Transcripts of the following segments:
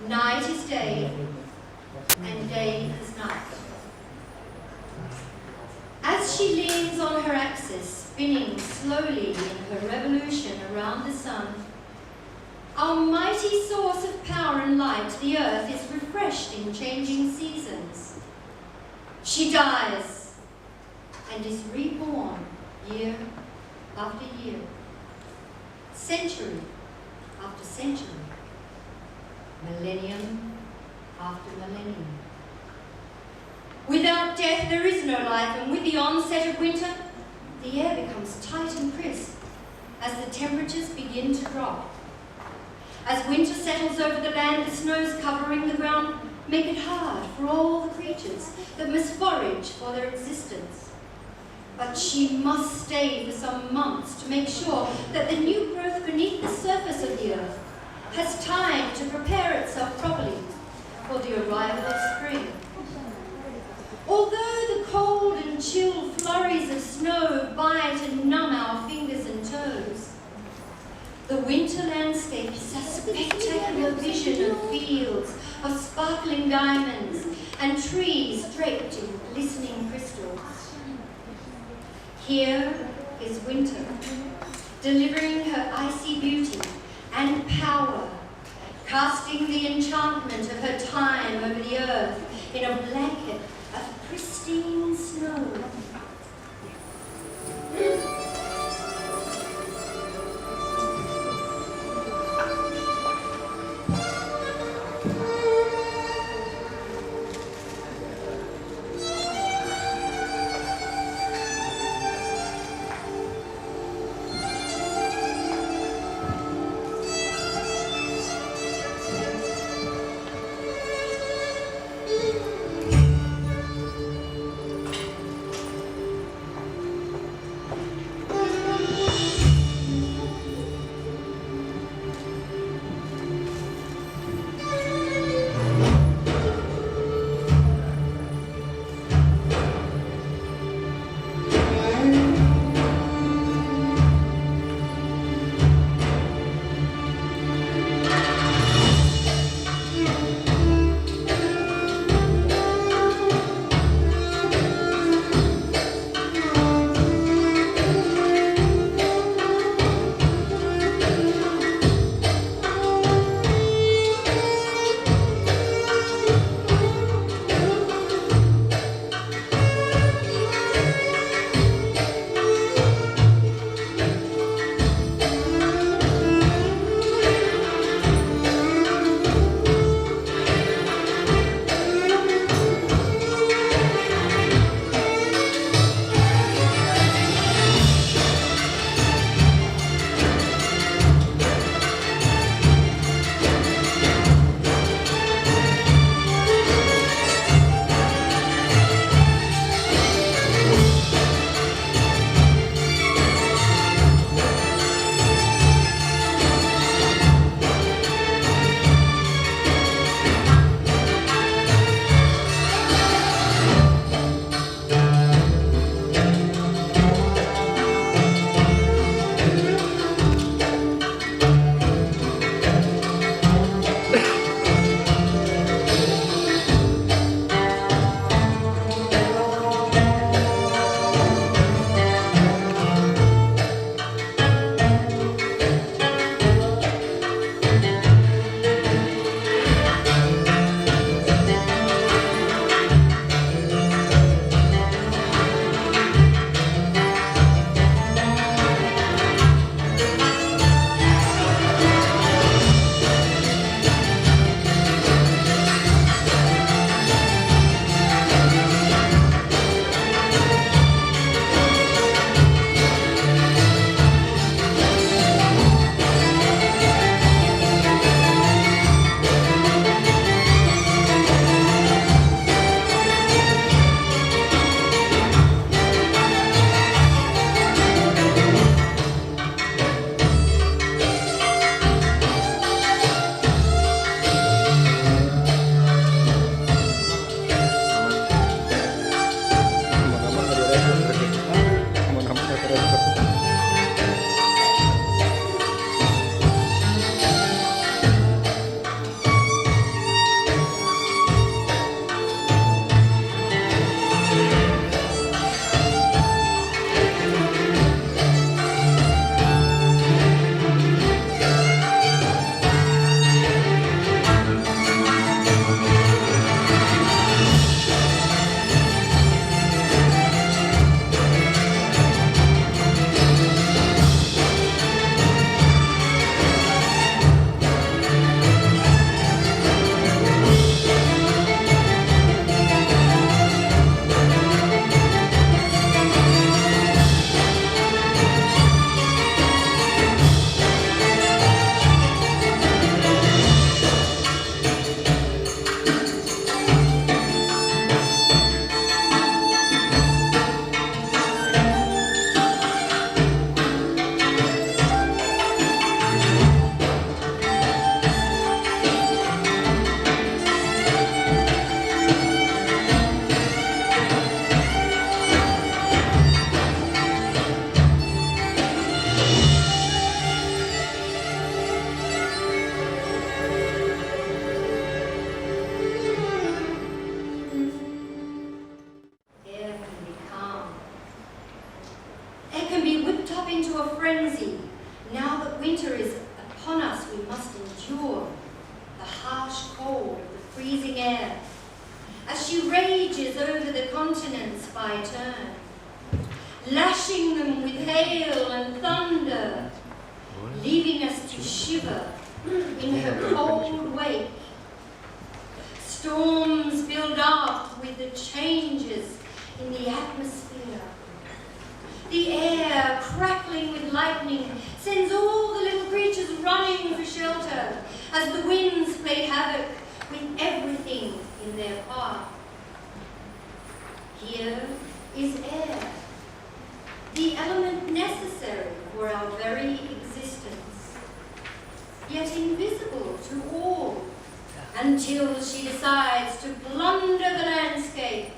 Night is day, and day is night. As she leans on her axis, spinning slowly in her revolution around the sun, our mighty source of power and light, the earth, is refreshed in changing seasons. She dies and is reborn year after year, century after century, millennium after millennium. Without death, there is no life, and with the onset of winter, the air becomes tight and crisp as the temperatures begin to drop. As winter settles over the land, the snows covering the ground make it hard for all the creatures that must forage for their existence. But she must stay for some months to make sure that the new growth beneath the surface of the earth has time to prepare itself properly for the arrival of spring. Although the cold and chill flurries of snow bite and numb our fingers and toes, the winter landscape is a spectacular vision of fields of sparkling diamonds and trees draped in glistening crystals. Here is winter, delivering her icy beauty and power, casting the enchantment of her time over the earth in a blanket of pristine snow. freezing air, as she rages over the continents by turn, lashing them with hail and thunder, leaving us to shiver in her cold wake. Storms build up with the changes in the atmosphere. The air, crackling with lightning, sends all the little creatures running for shelter as the winds play havoc with everything in their path. Here is air, the element necessary for our very existence, yet invisible to all, until she decides to plunder the landscape.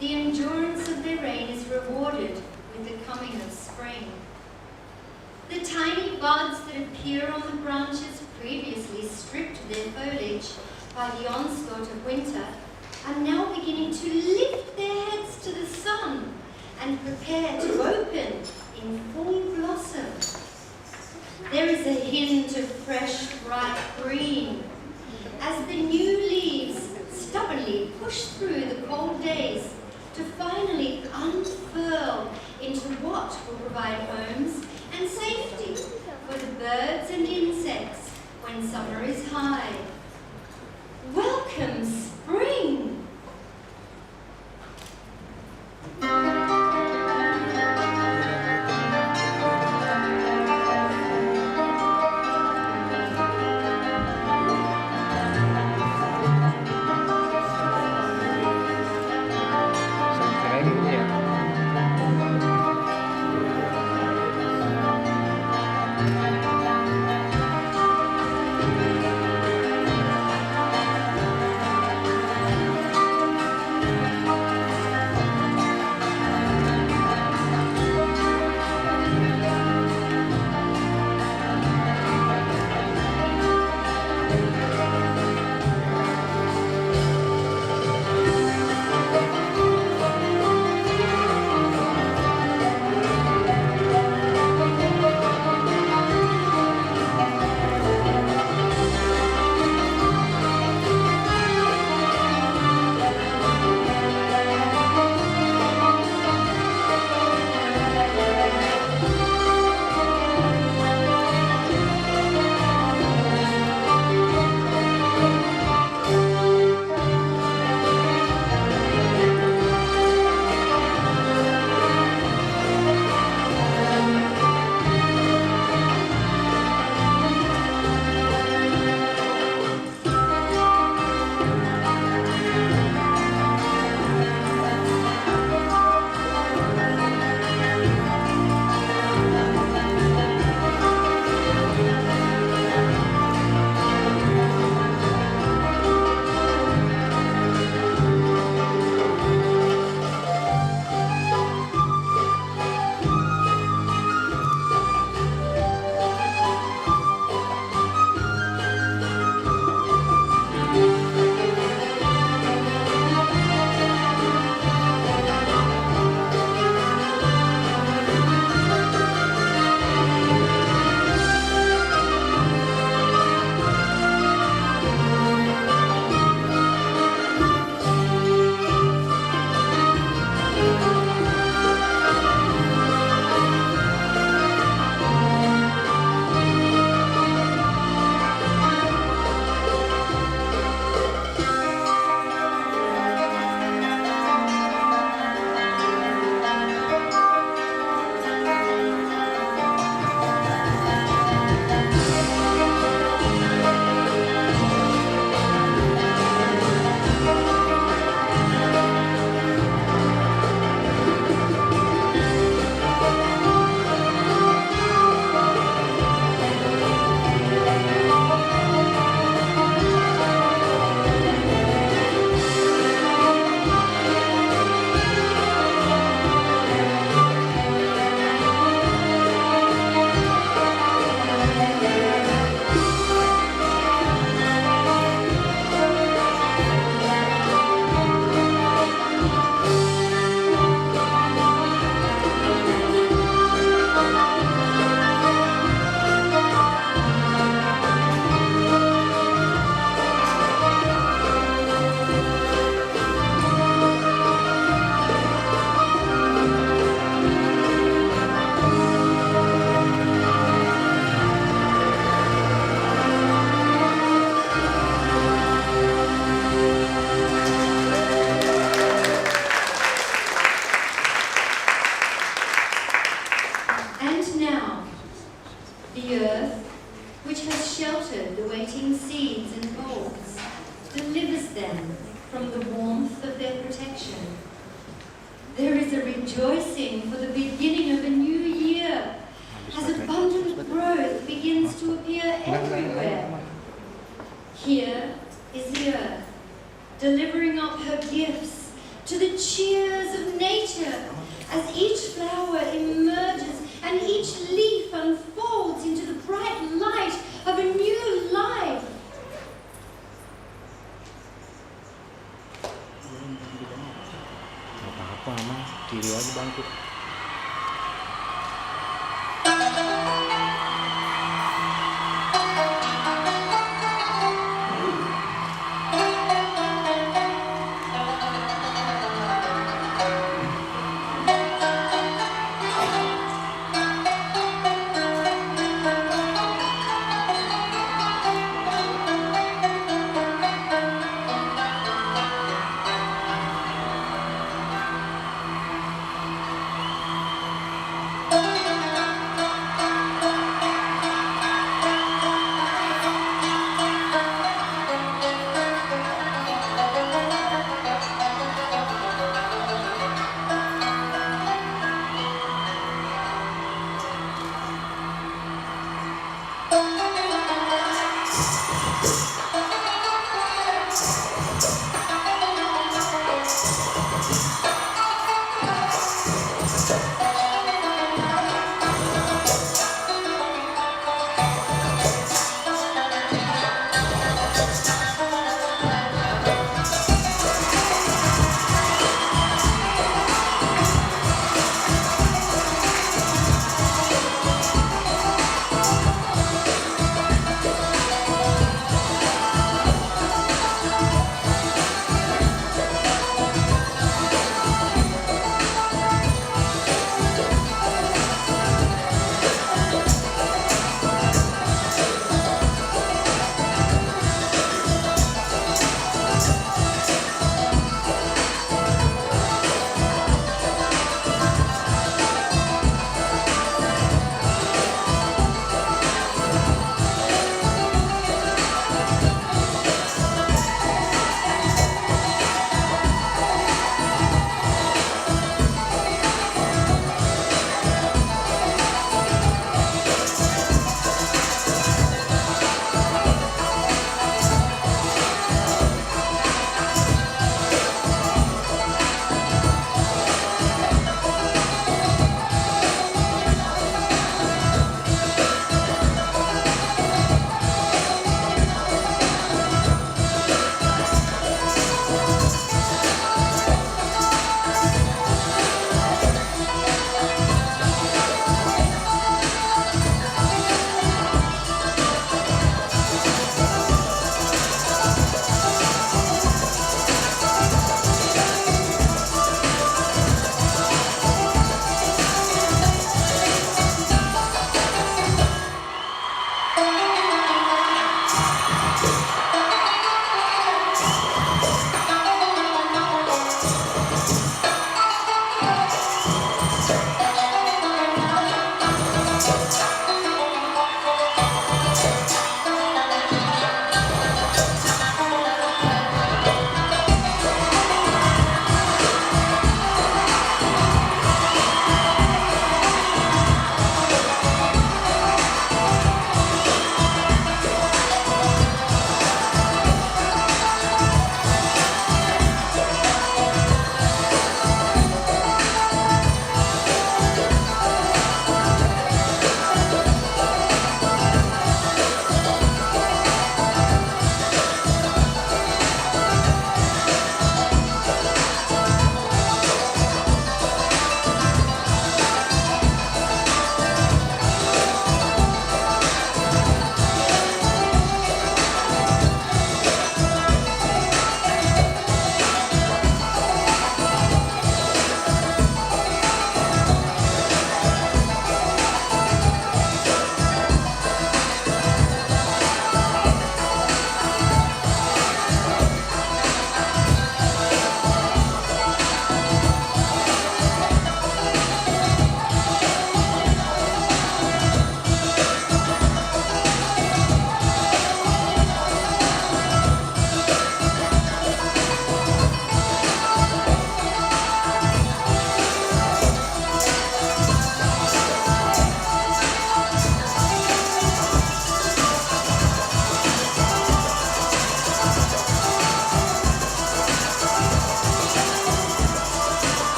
the endurance of their reign is rewarded with the coming of spring. The tiny buds that appear on the branches previously stripped of their foliage by the onslaught of winter are now beginning to lift their heads to the sun and prepare to open in full blossom. There is a hint of fresh, bright green as the new leaves stubbornly push through the cold days to finally unfurl into what will provide homes and safety for the birds and insects when summer is high. Welcome, spring! Rejoicing for the beginning of a new year, as abundant growth begins to appear everywhere. Here is the earth, delivering up her gifts to the cheers of nature as each flower emerges and each leaf unfolds into the bright light of a new life. Apa-apa, Mama. Kiri aja bangku.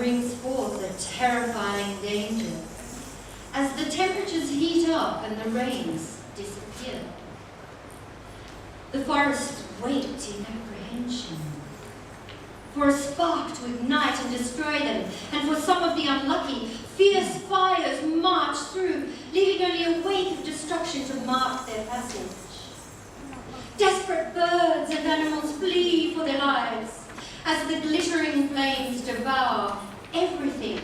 brings forth a terrifying danger as the temperatures heat up and the rains disappear. The forests wait in apprehension for a spark to ignite and destroy them, and for some of the unlucky, fierce fires march through, leaving only a wake of destruction to mark their passage. Desperate birds and animals flee for their lives as the glittering flames devour everything